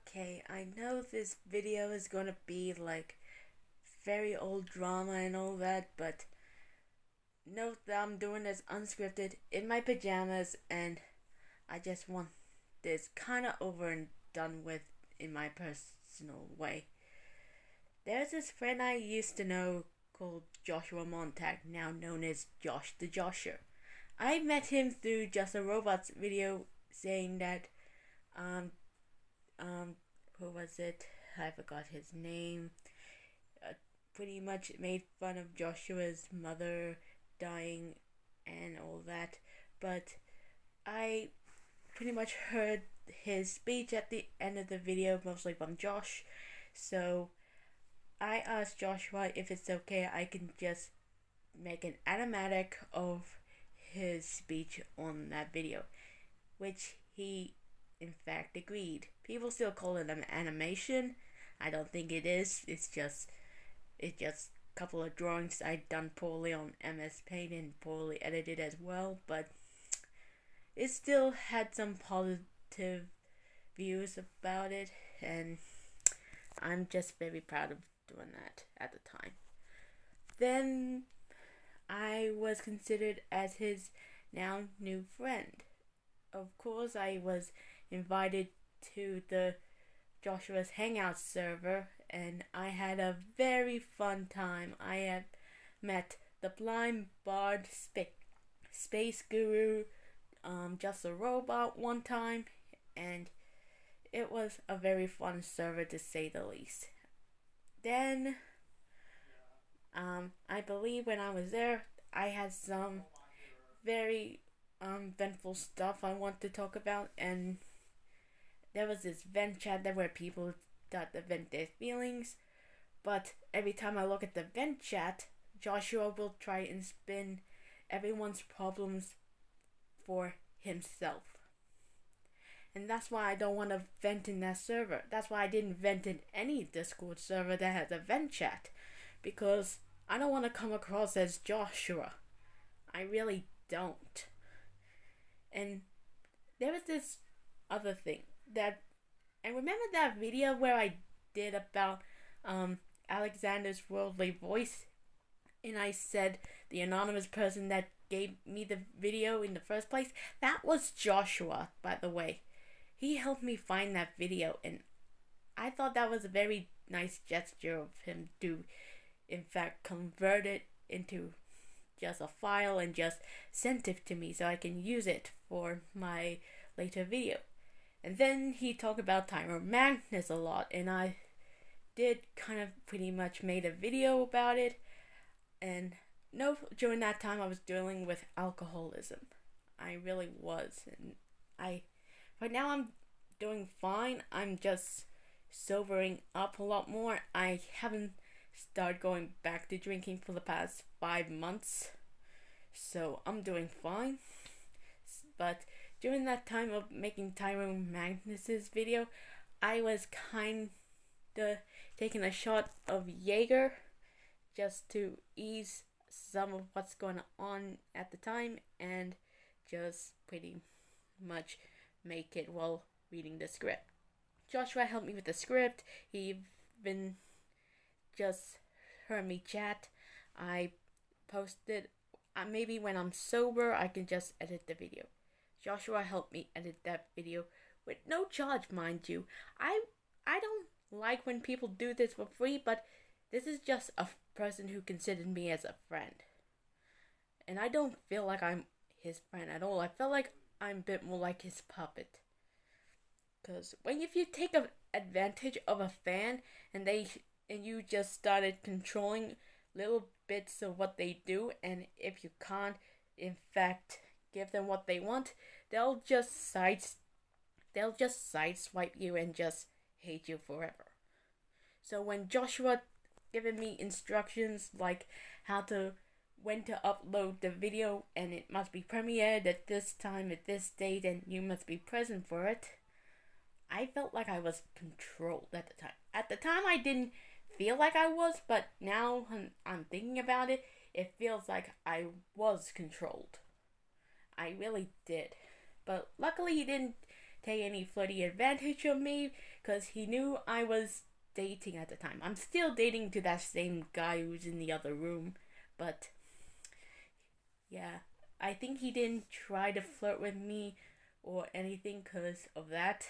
Okay, I know this video is gonna be like very old drama and all that, but note that I'm doing this unscripted in my pajamas and I just want this kinda over and done with in my personal way. There's this friend I used to know called Joshua Montag, now known as Josh the Josher. I met him through Just a Robot's video saying that um um who was it? I forgot his name. Uh, Pretty much made fun of Joshua's mother dying and all that. But I pretty much heard his speech at the end of the video, mostly from Josh. So I asked Joshua if it's okay I can just make an animatic of his speech on that video, which he in fact agreed. People still call it an animation. I don't think it is. It's just a couple of drawings I done poorly on MS Paint and poorly edited as well, but it still had some positive views about it, and I'm just very proud of doing that at the time. Then I was considered as his now new friend. Of course, I was invited to the Joshua's Hangout server, and I had a very fun time. I have met the Blind Bard Space Guru, Just a Robot one time, and it was a very fun server to say the least. Then, I believe when I was there, I had some very eventful stuff I want to talk about, and there was this vent chat there where people got to vent their feelings, but every time I look at the vent chat, Joshua will try and spin everyone's problems for himself. And that's why I don't want to vent in that server. That's why I didn't vent in any Discord server that has a vent chat, because I don't want to come across as Joshua. I really don't. And there was this other thing that, and remember that video where I did about Alexander's worldly voice, and I said the anonymous person that gave me the video in the first place? That was Joshua, by the way. He helped me find that video, and I thought that was a very nice gesture of him to, in fact, convert it into just a file and just sent it to me so I can use it for my later video. And then he talked about Timer Magnus a lot, and I did kind of pretty much made a video about it. And no, during that time I was dealing with alcoholism. I really was, and right now I'm doing fine. I'm just sobering up a lot more. I haven't started going back to drinking for the past 5 months, so I'm doing fine. But during that time of making Tyrone Magnus's video, I was kinda taking a shot of Jaeger just to ease some of what's going on at the time and just pretty much make it while reading the script. Joshua helped me with the script. He even just heard me chat. I posted, maybe when I'm sober I can just edit the video. Joshua helped me edit that video with no charge, mind you. I don't like when people do this for free, but this is just a person who considered me as a friend. And I don't feel like I'm his friend at all. I feel like I'm a bit more like his puppet. Because if you take advantage of a fan and you just started controlling little bits of what they do, and if you can't in fact give them what they want, they'll just sideswipe you and just hate you forever. So when Joshua given me instructions like when to upload the video, and it must be premiered at this time at this date and you must be present for it, I felt like I was controlled at the time. At the time I didn't feel like I was, but now I'm thinking about it, it feels like I was controlled. I really did. But luckily he didn't take any flirty advantage of me because he knew I was dating at the time. I'm still dating to that same guy who's in the other room, but yeah, I think he didn't try to flirt with me or anything because of that.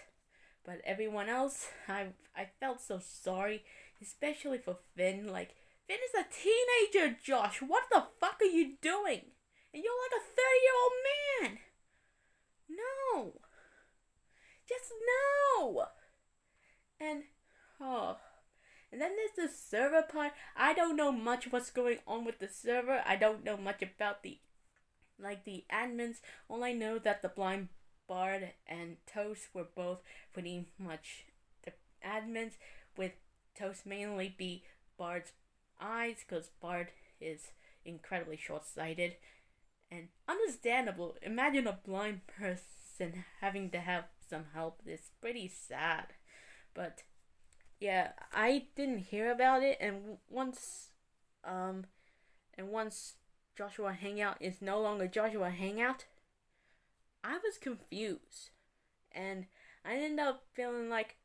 But everyone else, I felt so sorry, especially for Finn. Like, Finn is a teenager, Josh. What the fuck are you doing? And you're like a 30-year-old man. No. Just no. And, oh. And then there's the server part. I don't know much what's going on with the server. I don't know much about the admins. All I know that the blind Bard and Toast were both pretty much the admins, with Toast mainly be Bard's eyes, because Bard is incredibly short-sighted. And understandable, imagine a blind person having to have some help. It's pretty sad. But yeah, I didn't hear about it, and once Joshua Hangout is no longer Joshua Hangout, I was confused, and I ended up feeling like,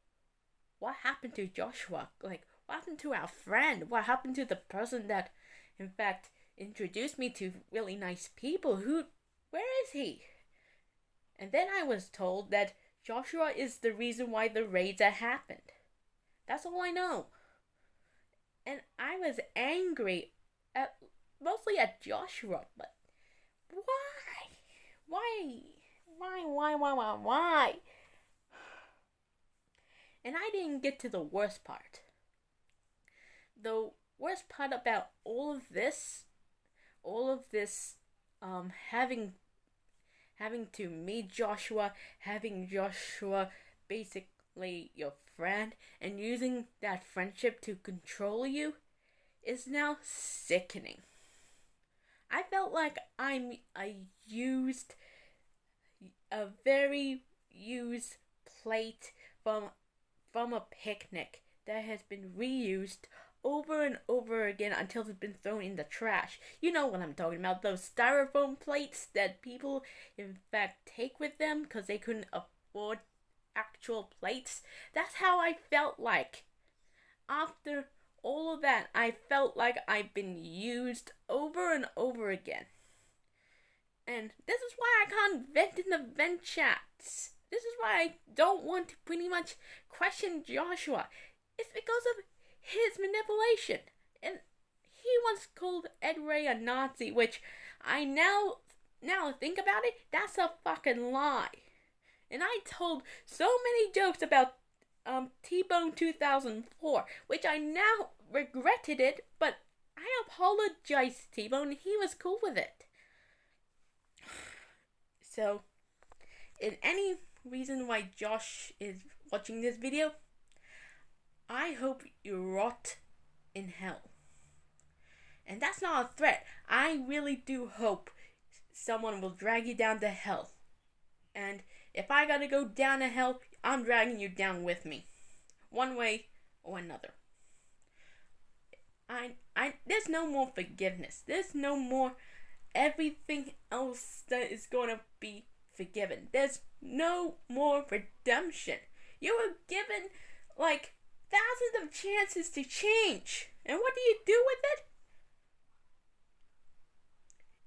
what happened to Joshua? Like, what happened to our friend? What happened to the person that, in fact, introduced me to really nice people? Where is he? And then I was told that Joshua is the reason why the raids had happened. That's all I know. And I was angry mostly at Joshua, but why? Why? And I didn't get to the worst part. The worst part about all of this, having to meet Joshua, having Joshua basically your friend, and using that friendship to control you, is now sickening. I felt like I used a very used plate from a picnic that has been reused over and over again until it's been thrown in the trash. You know what I'm talking about, those styrofoam plates that people in fact take with them because they couldn't afford actual plates. That's how I felt like. After all of that, I felt like I've been used over and over again. And this is why I can't vent in the vent chats. This is why I don't want to pretty much question Joshua. It's because of his manipulation. And he once called Ed Ray a Nazi, which I now think about it, that's a fucking lie. And I told so many jokes about T-Bone 2004, which I now regretted it, but I apologized to T-Bone and he was cool with it. So, in any reason why Josh is watching this video, I hope you rot in hell. And that's not a threat. I really do hope someone will drag you down to hell. And if I gotta go down to hell, I'm dragging you down with me. One way or another. There's no more forgiveness. There's no more everything else that is gonna be forgiven. There's no more redemption. You were given like thousands of chances to change. And what do you do with it?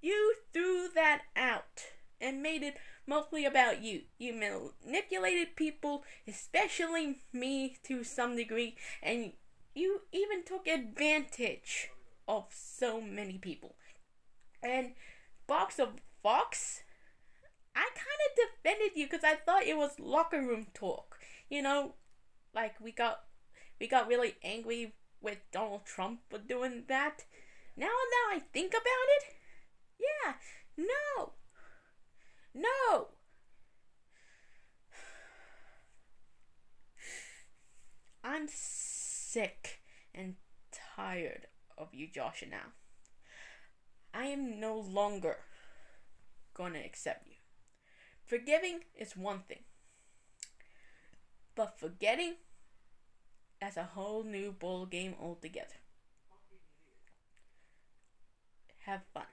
You threw that out and made it mostly about you. You manipulated people, especially me to some degree, and you even took advantage of so many people. And Box of Fox, I kind of defended you because I thought it was locker room talk. You know, like we got really angry with Donald Trump for doing that. Now I think about it, yeah, no. I'm sick and tired of you, Joshua, now. I am no longer gonna accept you. Forgiving is one thing, but forgetting, that's a whole new ball game altogether. Have fun.